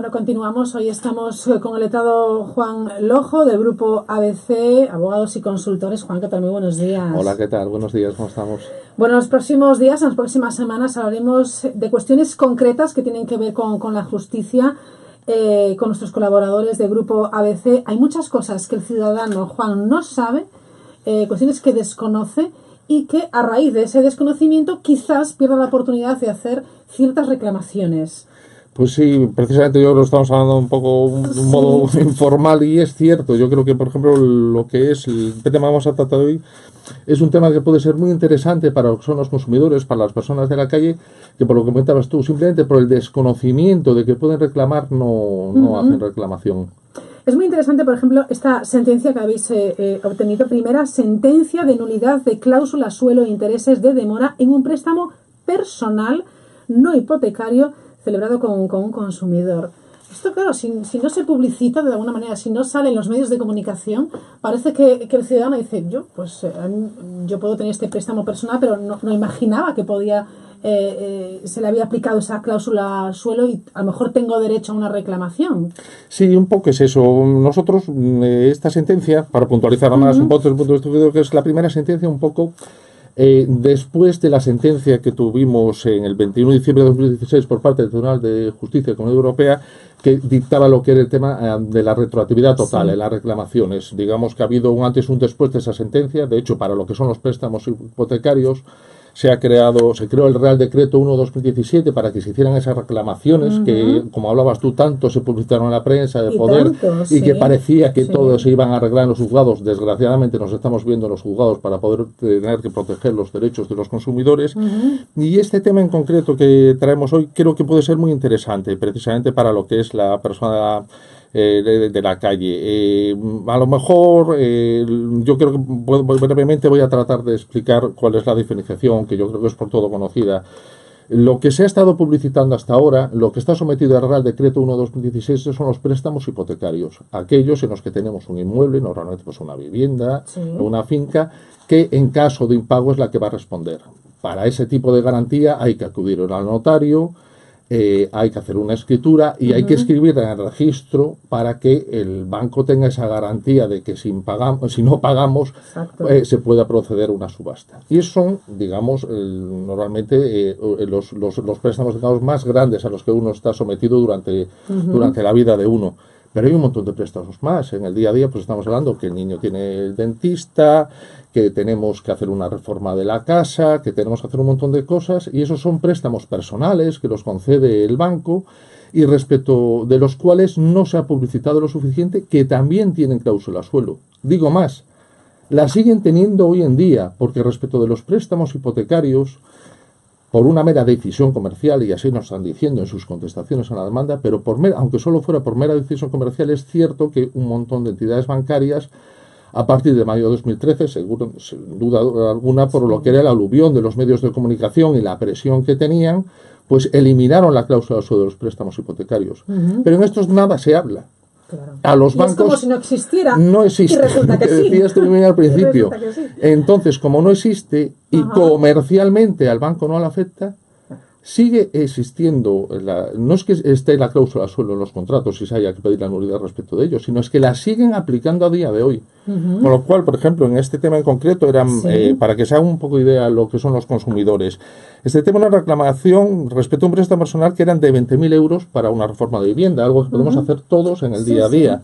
Bueno, continuamos. Hoy estamos con el letrado Juan Lojo, del grupo ABC, abogados y consultores. Juan, ¿qué tal? Muy buenos días. Hola, ¿qué tal? Buenos días, ¿cómo estamos? Bueno, en los próximos días, en las próximas semanas, hablaremos de cuestiones concretas que tienen que ver con la justicia, con nuestros colaboradores del grupo ABC. Hay muchas cosas que el ciudadano, Juan, no sabe, cuestiones que desconoce y que a raíz de ese desconocimiento quizás pierda la oportunidad de hacer ciertas reclamaciones. Pues sí, precisamente yo lo estamos hablando un poco de un modo informal y es cierto. Yo creo que, por ejemplo, lo que es el tema que vamos a tratar hoy es un tema que puede ser muy interesante para lo que son los consumidores, para las personas de la calle, que por lo que comentabas tú, simplemente por el desconocimiento de que pueden reclamar, no hacen reclamación. Es muy interesante, por ejemplo, esta sentencia que habéis obtenido. Primera sentencia de nulidad de cláusula suelo e intereses de demora en un préstamo personal no hipotecario celebrado con un consumidor. Esto, claro, si no se publicita de alguna manera, si no sale en los medios de comunicación, parece que el ciudadano dice, yo puedo tener este préstamo personal, pero no imaginaba que podía se le había aplicado esa cláusula suelo y a lo mejor tengo derecho a una reclamación. Sí, un poco es eso. Nosotros, esta sentencia, para puntualizar más un poco desde el punto de vista, creo que es la primera sentencia un poco después de la sentencia que tuvimos en el 21 de diciembre de 2016 por parte del Tribunal de Justicia de la Comunidad Europea, que dictaba lo que era el tema de la retroactividad total en las reclamaciones. Digamos que ha habido un antes y un después de esa sentencia. De hecho, para lo que son los préstamos hipotecarios, se creó el Real Decreto 1/2017 para que se hicieran esas reclamaciones que, como hablabas tú, tanto se publicitaron en la prensa de poder y que parecía que todo se iban a arreglar en los juzgados. Desgraciadamente nos estamos viendo en los juzgados para poder tener que proteger los derechos de los consumidores. Y este tema en concreto que traemos hoy creo que puede ser muy interesante, precisamente para lo que es la persona de la calle. A lo mejor yo creo que brevemente voy a tratar de explicar cuál es la diferenciación, que yo creo que es por todo conocida. Lo que se ha estado publicitando hasta ahora, lo que está sometido al Real Decreto 1/2016 son los préstamos hipotecarios, aquellos en los que tenemos un inmueble, normalmente pues una vivienda, una finca, que en caso de impago es la que va a responder. Para ese tipo de garantía hay que acudir al notario, hay que hacer una escritura y hay que escribir en el registro para que el banco tenga esa garantía de que si no pagamos se pueda proceder a una subasta. Y esos son, digamos, normalmente los préstamos, digamos, más grandes a los que uno está sometido durante la vida de uno. Pero hay un montón de préstamos más. En el día a día pues estamos hablando que el niño tiene el dentista, que tenemos que hacer una reforma de la casa, que tenemos que hacer un montón de cosas, y esos son préstamos personales que los concede el banco y respecto de los cuales no se ha publicitado lo suficiente, que también tienen cláusula suelo. Digo más, la siguen teniendo hoy en día, porque respecto de los préstamos hipotecarios, por una mera decisión comercial, y así nos están diciendo en sus contestaciones a la demanda, pero aunque solo fuera por mera decisión comercial, es cierto que un montón de entidades bancarias, a partir de mayo de 2013, seguro, sin duda alguna, por lo que era el aluvión de los medios de comunicación y la presión que tenían, pues eliminaron la cláusula suelo de los préstamos hipotecarios. Pero en estos nada se habla. Claro. A los bancos es como si no existiera. No existe. Y resulta que sí. Decías tú al principio. Sí. Entonces, como no existe y comercialmente al banco no le afecta, sigue existiendo, no es que esté la cláusula suelo en los contratos y se haya que pedir la nulidad respecto de ellos, sino es que la siguen aplicando a día de hoy. Con lo cual, por ejemplo, en este tema en concreto, para que se haga un poco de idea de lo que son los consumidores, este tema es una reclamación respecto a un préstamo personal que eran de 20.000 euros para una reforma de vivienda, algo que podemos hacer todos en el día a día.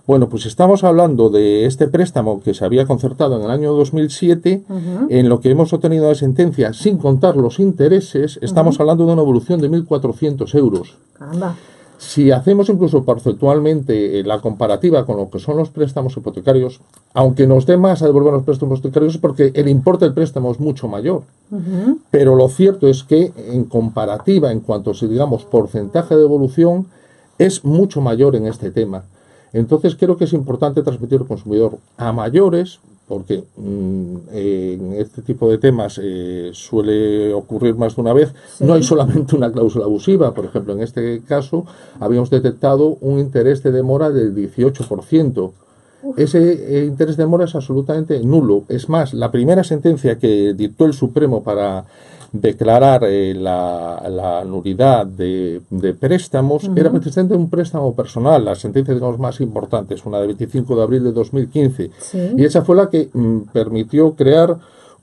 Bueno, pues estamos hablando de este préstamo que se había concertado en el año 2007, en lo que hemos obtenido de sentencia, sin contar los intereses, estamos hablando de una evolución de 1.400 euros. Anda. Si hacemos incluso porcentualmente la comparativa con lo que son los préstamos hipotecarios, aunque nos dé más a devolver los préstamos hipotecarios es porque el importe del préstamo es mucho mayor. Pero lo cierto es que en comparativa, en cuanto a, digamos, porcentaje de devolución, es mucho mayor en este tema. Entonces creo que es importante transmitir al consumidor a mayores, porque en este tipo de temas suele ocurrir más de una vez. No hay solamente una cláusula abusiva. Por ejemplo, en este caso habíamos detectado un interés de demora del 18%. Ese interés de demora es absolutamente nulo. Es más, la primera sentencia que dictó el Supremo para declarar la nulidad de préstamos era precisamente un préstamo personal. La sentencia, digamos, más importante es una de 25 de abril de 2015. Sí. Y esa fue la que permitió crear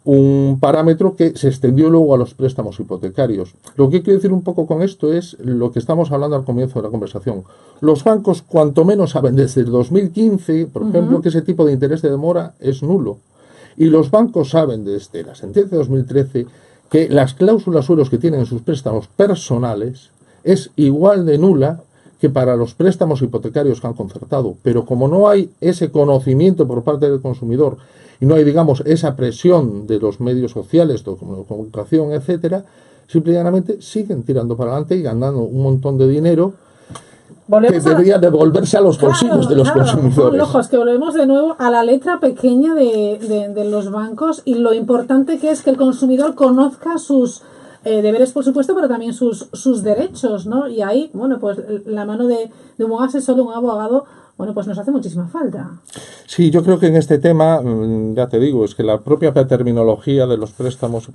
un parámetro que se extendió luego a los préstamos hipotecarios. Lo que quiero decir un poco con esto es lo que estamos hablando al comienzo de la conversación. Los bancos, cuanto menos, saben desde el 2015, por ejemplo, que ese tipo de interés de demora es nulo. Y los bancos saben desde la sentencia de 2013 que las cláusulas suelos que tienen en sus préstamos personales es igual de nula que para los préstamos hipotecarios que han concertado. Pero como no hay ese conocimiento por parte del consumidor y no hay, digamos, esa presión de los medios sociales, de comunicación, etcétera, simplemente siguen tirando para adelante y ganando un montón de dinero que debería devolverse a los bolsillos de los consumidores. Ojo, es que volvemos de nuevo a la letra pequeña de los bancos y lo importante que es que el consumidor conozca sus deberes, por supuesto, pero también sus derechos, ¿no? Y ahí, bueno, pues la mano de un buen asesor, de un abogado, bueno, pues nos hace muchísima falta. Sí, yo creo que en este tema, ya te digo, es que la propia terminología de los préstamos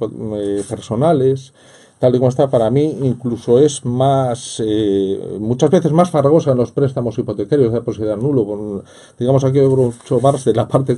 personales, tal y como está, para mí incluso es más, muchas veces más farragosa en los préstamos hipotecarios de posibilidad nulo, con, digamos, aquí hay mucho más de la parte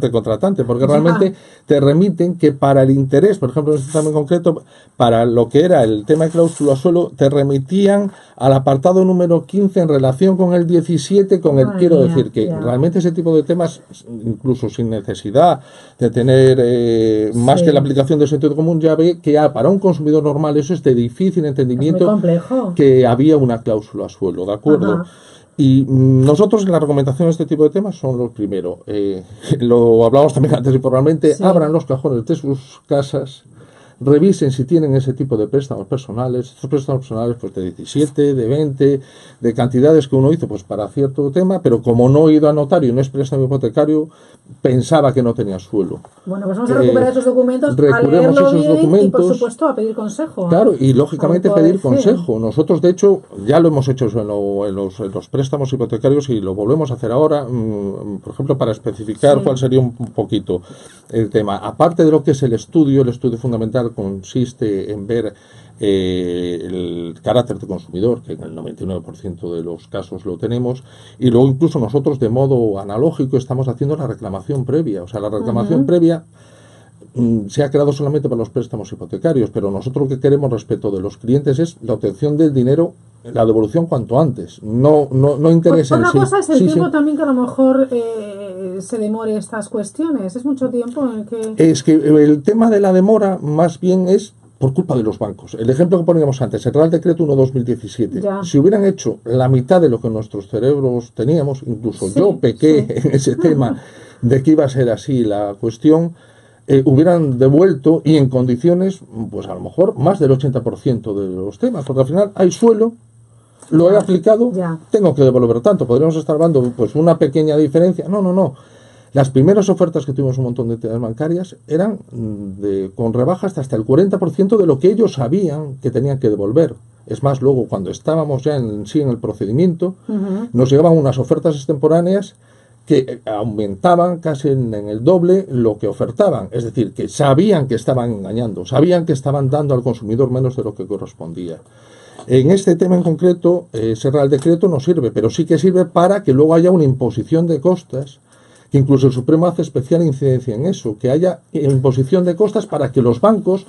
contratante, porque realmente te remiten que para el interés, por ejemplo, en este tema en concreto, para lo que era el tema de cláusula suelo, te remitían al apartado número 15 en relación con el 17, quiero decir que realmente ese tipo de temas, incluso sin necesidad de tener más que la aplicación del sentido común, ya ve que para un consumidor normal eso es de difícil entendimiento, que había una cláusula suelo, ¿de acuerdo? Y nosotros en la recomendación de este tipo de temas son los primero, lo hablamos también antes y probablemente abran los cajones de sus casas, revisen si tienen ese tipo de préstamos personales, estos préstamos personales pues de 17, de 20, de cantidades que uno hizo pues para cierto tema, pero como no he ido a notario y no es préstamo hipotecario, pensaba que no tenía suelo. Bueno, pues vamos a recuperar esos documentos, a leerlo bien y por supuesto a pedir consejo. Claro, y lógicamente pedir consejo. Nosotros de hecho ya lo hemos hecho en los préstamos hipotecarios y lo volvemos a hacer ahora, por ejemplo para especificar cuál sería un poquito el tema. Aparte de lo que es el estudio fundamental consiste en ver el carácter de consumidor, que en el 99% de los casos lo tenemos, y luego incluso nosotros de modo analógico estamos haciendo la reclamación previa. O sea, la reclamación previa se ha creado solamente para los préstamos hipotecarios, pero nosotros lo que queremos respecto de los clientes es la obtención del dinero, la devolución cuanto antes, no interesa en sí. Otra cosa es el tiempo también que a lo mejor se demore estas cuestiones. ¿Es mucho tiempo en el que...? Es que el tema de la demora más bien es por culpa de los bancos. El ejemplo que poníamos antes, el Real Decreto 1/2017. Si hubieran hecho la mitad de lo que nuestros cerebros teníamos, incluso yo pequé en ese tema de que iba a ser así la cuestión, hubieran devuelto y en condiciones, pues a lo mejor más del 80% de los temas, porque al final hay suelo, lo he aplicado, tengo que devolver tanto. Podríamos estar hablando pues una pequeña diferencia. No. Las primeras ofertas que tuvimos un montón de entidades bancarias eran con rebajas hasta el 40% de lo que ellos sabían que tenían que devolver. Es más, luego cuando estábamos ya en el procedimiento, nos llegaban unas ofertas extemporáneas que aumentaban casi en el doble lo que ofertaban. Es decir, que sabían que estaban engañando, sabían que estaban dando al consumidor menos de lo que correspondía. En este tema en concreto, ese Real Decreto no sirve, pero sí que sirve para que luego haya una imposición de costas, que incluso el Supremo hace especial incidencia en eso, que haya imposición de costas para que los bancos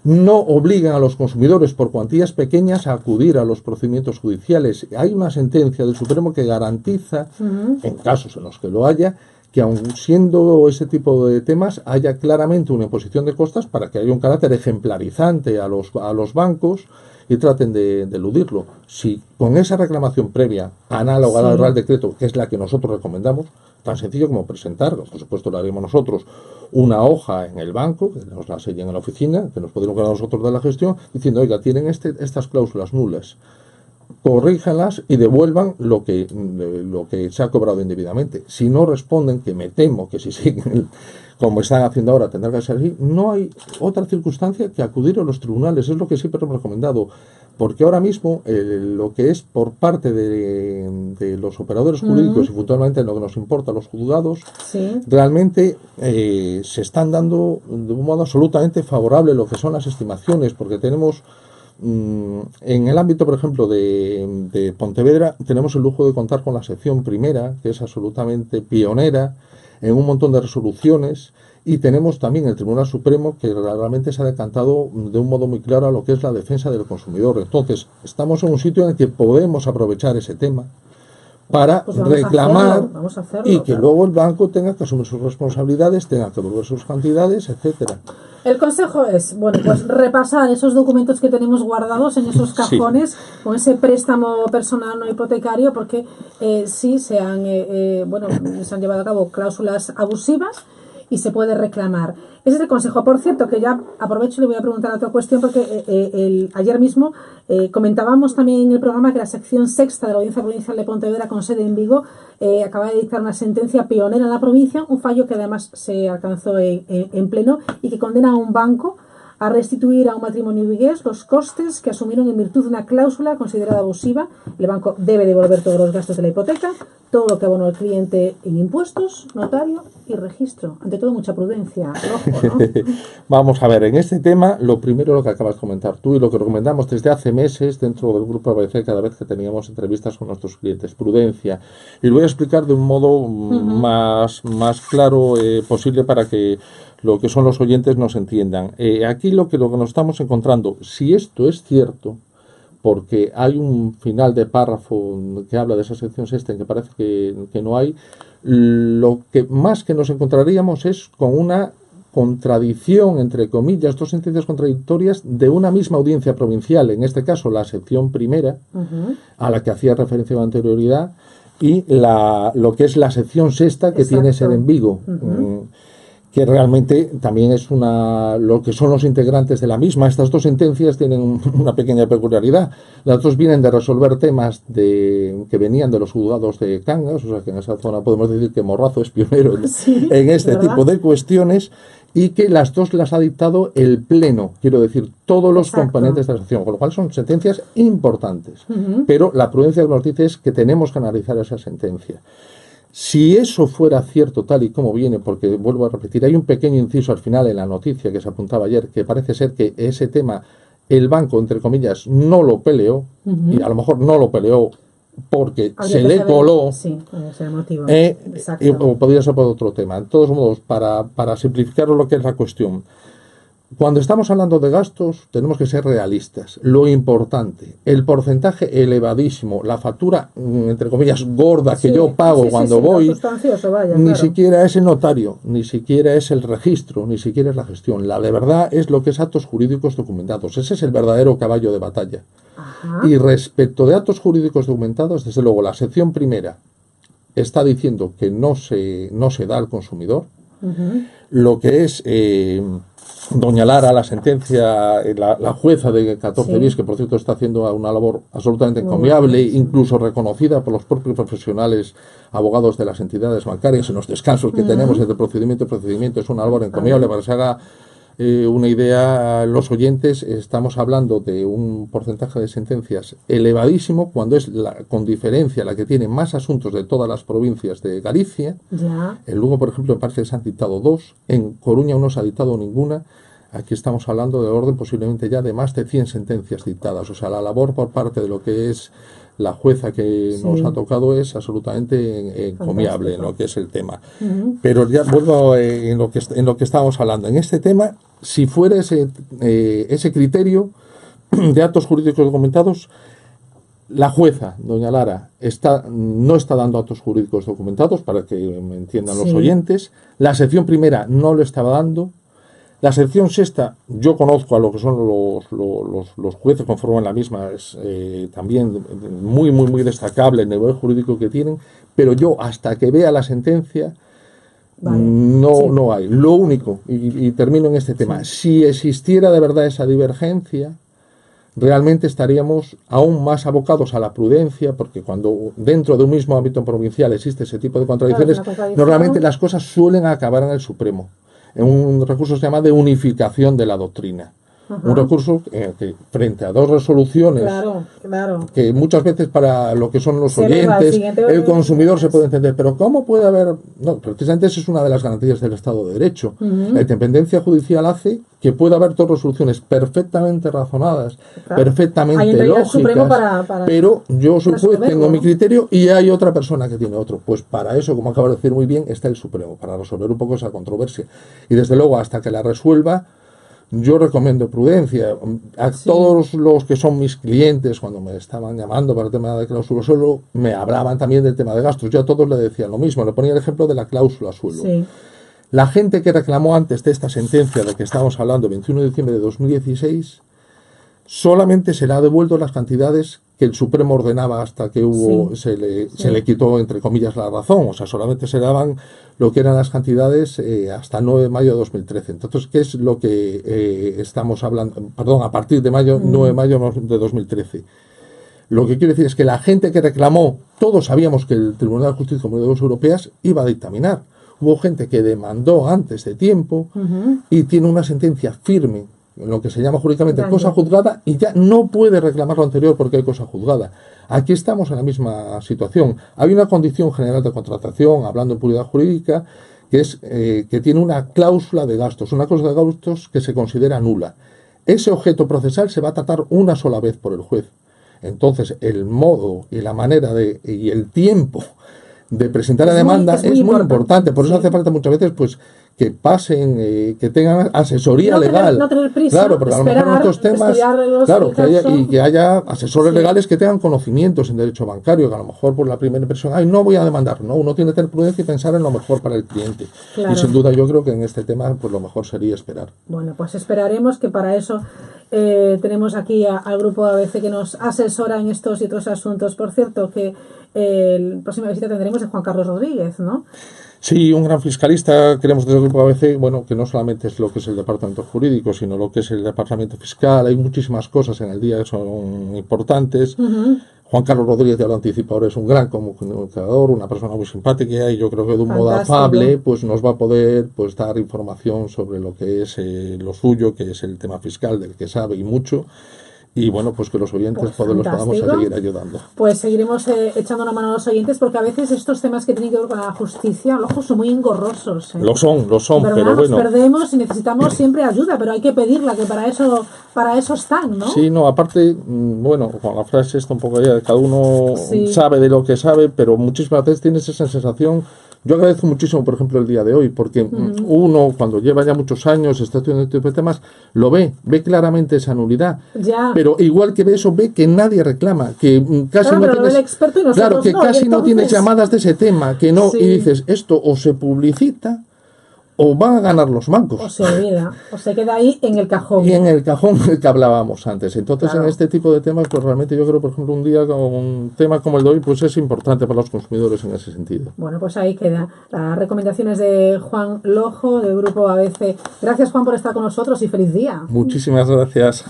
no obliguen a los consumidores por cuantías pequeñas a acudir a los procedimientos judiciales. Hay una sentencia del Supremo que garantiza, en casos en los que lo haya, que aun siendo ese tipo de temas, haya claramente una imposición de costas para que haya un carácter ejemplarizante a los bancos y traten de eludirlo. Si con esa reclamación previa, análoga al Real Decreto, que es la que nosotros recomendamos, tan sencillo como presentar, por supuesto lo haremos nosotros, una hoja en el banco, que nos la sellen en la oficina, que nos podemos quedar nosotros de la gestión, diciendo, oiga, tienen estas cláusulas nulas. corríjanlas y devuelvan lo que se ha cobrado indebidamente. Si no responden, que me temo que si siguen como están haciendo ahora tendrá que ser así, no hay otra circunstancia que acudir a los tribunales. Es lo que siempre hemos recomendado, porque ahora mismo lo que es por parte de los operadores jurídicos y puntualmente lo que nos importa, los juzgados, realmente se están dando de un modo absolutamente favorable lo que son las estimaciones, porque tenemos en el ámbito, por ejemplo, de Pontevedra, tenemos el lujo de contar con la sección primera, que es absolutamente pionera en un montón de resoluciones, y tenemos también el Tribunal Supremo, que realmente se ha decantado de un modo muy claro a lo que es la defensa del consumidor. Entonces, estamos en un sitio en el que podemos aprovechar ese tema para reclamar vamos a hacerlo, y que luego el banco tenga que asumir sus responsabilidades, tenga que devolver sus cantidades, etcétera. El consejo es, bueno, pues repasar esos documentos que tenemos guardados en esos cajones con ese préstamo personal no hipotecario, porque sí se han llevado a cabo cláusulas abusivas y se puede reclamar. Ese es el consejo. Por cierto, que ya aprovecho y le voy a preguntar otra cuestión, porque ayer mismo comentábamos también en el programa que la sección sexta de la Audiencia Provincial de Pontevedra, con sede en Vigo, acaba de dictar una sentencia pionera en la provincia, un fallo que además se alcanzó en pleno y que condena a un banco a restituir a un matrimonio vigués los costes que asumieron en virtud de una cláusula considerada abusiva. El banco debe devolver todos los gastos de la hipoteca, todo lo que abonó el cliente en impuestos, notario y registro. Ante todo, mucha prudencia. Ojo, ¿no? Vamos a ver, en este tema, lo primero lo que acabas de comentar tú y lo que recomendamos desde hace meses dentro del grupo ABC cada vez que teníamos entrevistas con nuestros clientes, prudencia. Y lo voy a explicar de un modo más claro posible para que lo que son los oyentes nos entiendan. Aquí lo que nos estamos encontrando, si esto es cierto, porque hay un final de párrafo que habla de esa sección sexta en que parece que no hay, lo que más que nos encontraríamos es con una contradicción, entre comillas, dos sentencias contradictorias de una misma audiencia provincial, en este caso la sección primera, a la que hacía referencia con anterioridad, y lo que es la sección sexta, que tiene sede en Vigo. Que realmente también es lo que son los integrantes de la misma. Estas dos sentencias tienen una pequeña peculiaridad. Las dos vienen de resolver temas que venían de los juzgados de Cangas, o sea que en esa zona podemos decir que Morrazo es pionero en este tipo de cuestiones, y que las dos las ha dictado el Pleno, quiero decir, todos los componentes de la sección, con lo cual son sentencias importantes. Pero la prudencia que nos dice es que tenemos que analizar esa sentencia. Si eso fuera cierto tal y como viene, porque vuelvo a repetir, hay un pequeño inciso al final en la noticia que se apuntaba ayer, que parece ser que ese tema el banco, entre comillas, no lo peleó, y a lo mejor no lo peleó porque se le coló, ese motivo. O podría ser por otro tema. De todos modos, para simplificar lo que es la cuestión, cuando estamos hablando de gastos, tenemos que ser realistas. Lo importante, el porcentaje elevadísimo, la factura, entre comillas, gorda que yo pago cuando voy, ni siquiera es el notario, ni siquiera es el registro, ni siquiera es la gestión. La de verdad es lo que es actos jurídicos documentados. Ese es el verdadero caballo de batalla. Y respecto de actos jurídicos documentados, desde luego, la sección primera está diciendo que no se da al consumidor. Lo que es doña Lara, la sentencia, la jueza de 14 bis, que por cierto está haciendo una labor absolutamente encomiable, incluso reconocida por los propios profesionales abogados de las entidades bancarias en los descansos que tenemos entre procedimiento y procedimiento, es una labor encomiable. Para que se haga una idea, los oyentes, estamos hablando de un porcentaje de sentencias elevadísimo, cuando es con diferencia la que tiene más asuntos de todas las provincias de Galicia. En Lugo, por ejemplo, me parece que se han dictado 2, en Coruña no se ha dictado ninguna. Aquí estamos hablando de orden posiblemente ya de más de 100 sentencias dictadas. O sea, la labor por parte de lo que es la jueza que nos ha tocado es absolutamente encomiable en lo que es el tema. Pero ya vuelvo en lo que estábamos hablando. En este tema, si fuera ese criterio de actos jurídicos documentados, la jueza, doña Lara, no está dando actos jurídicos documentados, para que me entiendan los oyentes. La sección primera no lo estaba dando. La sección sexta, yo conozco a lo que son los jueces conforme la misma, es también muy, muy, muy destacable el nivel jurídico que tienen, pero yo hasta que vea la sentencia no hay. Lo único, y termino en este tema, si existiera de verdad esa divergencia, realmente estaríamos aún más abocados a la prudencia, porque cuando dentro de un mismo ámbito provincial existe ese tipo de contradicciones, normalmente las cosas suelen acabar en el Supremo, en un recurso que se llama de unificación de la doctrina. Un recurso que frente a dos resoluciones que muchas veces para lo que son los oyentes, el consumidor se puede entender, pero ¿cómo puede haber? No, precisamente esa es una de las garantías del Estado de Derecho. La independencia judicial hace que pueda haber dos resoluciones perfectamente razonadas, perfectamente lógicas, pero yo soy juez, tengo mi criterio y hay otra persona que tiene otro. Pues para eso, como acabo de decir muy bien, está el Supremo, para resolver un poco esa controversia. Y desde luego, hasta que la resuelva, yo recomiendo prudencia. A todos los que son mis clientes, cuando me estaban llamando para el tema de cláusula suelo, me hablaban también del tema de gastos. Yo a todos les decía lo mismo. Le ponía el ejemplo de la cláusula suelo. La gente que reclamó antes de esta sentencia de que estamos hablando, 21 de diciembre de 2016, solamente se le ha devuelto las cantidades que el Supremo ordenaba hasta que se le quitó, entre comillas, la razón. O sea, solamente se daban lo que eran las cantidades hasta 9 de mayo de 2013. Entonces, ¿qué es lo que estamos hablando? Perdón, a partir de 9 de mayo de 2013. Lo que quiere decir es que la gente que reclamó, todos sabíamos que el Tribunal de Justicia de las Comunidades Europeas iba a dictaminar. Hubo gente que demandó antes de tiempo y tiene una sentencia firme, en lo que se llama jurídicamente cosa juzgada, y ya no puede reclamar lo anterior porque hay cosa juzgada. Aquí estamos en la misma situación. Hay una condición general de contratación, hablando en puridad jurídica, que es que tiene una cláusula de gastos, una cláusula de gastos que se considera nula. Ese objeto procesal se va a tratar una sola vez por el juez. Entonces, el modo y la manera y el tiempo de presentar la demanda es muy importante. Por eso hace falta muchas veces, pues, que pasen, que tengan asesoría legal. No tener prisa, claro, porque a lo mejor en otros temas, claro, que haya asesores legales que tengan conocimientos en derecho bancario, que a lo mejor por la primera impresión, no voy a demandar. No, uno tiene que tener prudencia y pensar en lo mejor para el cliente. Y sin duda yo creo que en este tema, pues lo mejor sería esperar. Bueno, pues esperaremos, que para eso tenemos aquí al grupo ABC que nos asesora en estos y otros asuntos. Por cierto, que la próxima visita tendremos a Juan Carlos Rodríguez, ¿no? Sí, un gran fiscalista. Queremos desde el grupo ABC, bueno, que no solamente es lo que es el departamento jurídico, sino lo que es el departamento fiscal. Hay muchísimas cosas en el día que son importantes. Juan Carlos Rodríguez, ya lo anticipo ahora, es un gran comunicador, una persona muy simpática, y yo creo que de un modo afable pues nos va a poder pues dar información sobre lo que es lo suyo, que es el tema fiscal, del que sabe y mucho. Y bueno, pues que los oyentes los podamos seguir ayudando. Pues seguiremos echando una mano a los oyentes, porque a veces estos temas que tienen que ver con la justicia, ojo, son muy engorrosos. Lo son, pero bueno. Nos perdemos y necesitamos siempre ayuda, pero hay que pedirla, que para eso están, ¿no? Sí, no, aparte, bueno, con la frase esta un poco ya, cada uno sabe de lo que sabe, pero muchísimas veces tienes esa sensación. Yo agradezco muchísimo, por ejemplo, el día de hoy, porque uno, cuando lleva ya muchos años, está estudiando este tipo de temas, lo ve claramente esa nulidad. Pero igual que ve eso, ve que nadie reclama, que casi no tienes, casi no tienes llamadas de ese tema, que no, y dices, esto o se publicita o van a ganar los bancos. O se olvida, o se queda ahí en el cajón. Y en el cajón del que hablábamos antes. Entonces, en este tipo de temas, pues realmente yo creo, por ejemplo, un tema como el de hoy, pues es importante para los consumidores en ese sentido. Bueno, pues ahí queda las recomendaciones de Juan Lojo, del Grupo ABC. Gracias, Juan, por estar con nosotros y feliz día. Muchísimas gracias.